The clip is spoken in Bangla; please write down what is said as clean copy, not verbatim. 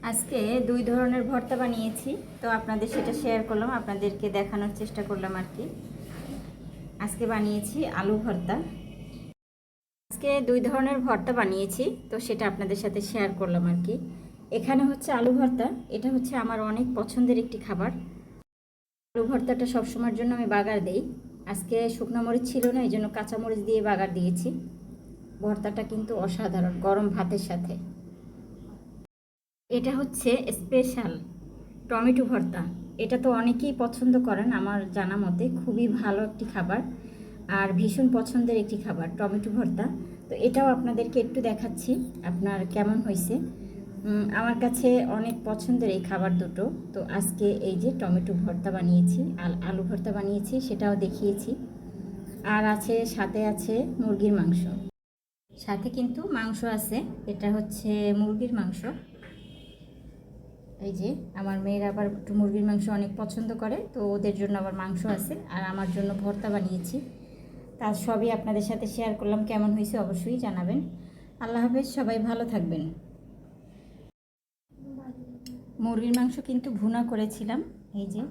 আজকে দুই ধরনের ভর্তা বানিয়েছি, তো আপনাদের সেটা শেয়ার করলাম, আপনাদেরকে দেখানোর চেষ্টা করলাম আর কি। আজকে বানিয়েছি আলু ভর্তা। আজকে দুই ধরনের ভর্তা বানিয়েছি, তো সেটা আপনাদের সাথে শেয়ার করলাম আর কি। এখানে হচ্ছে আলু ভর্তা, এটা হচ্ছে আমার অনেক পছন্দের একটি খাবার। আলু ভর্তাটা সবসময়ের জন্য আমি বাগার দেই। আজকে শুকনো মরিচ ছিল না, এই জন্য কাঁচামরিচ দিয়ে বাগার দিয়েছি। ভর্তাটা কিন্তু অসাধারণ গরম ভাতের সাথে। এটা হচ্ছে স্পেশাল টমেটো ভর্তা। এটা তো অনেকেই পছন্দ করেন, আমার জানা মতে খুবই ভালো একটি খাবার আর ভীষণ পছন্দের একটি খাবার টমেটো ভর্তা। তো এটাও আপনাদেরকে একটু দেখাচ্ছি আপনার কেমন হয়েছে। আমার কাছে অনেক পছন্দের এই খাবার দুটো। তো আজকে এই যে টমেটো ভর্তা বানিয়েছি, আলু ভর্তা বানিয়েছি, সেটাও দেখিয়েছি। আর আছে সাথে আছে মুরগির মাংস, সাথে কিন্তু মাংস আছে, এটা হচ্ছে মুরগির মাংস। এই যে আমার মেয়েরা আবার একটু মুরগির মাংস অনেক পছন্দ করে, তো ওদের জন্য আবার মাংস আছে, আর আমার জন্য ভর্তা বানিয়েছি। তা সবই আপনাদের সাথে শেয়ার করলাম, কেমন হয়েছে অবশ্যই জানাবেন। আল্লাহ হাফেজ, সবাই ভালো থাকবেন। মুরগির মাংস কিন্তু ভুনা করেছিলাম, এই যে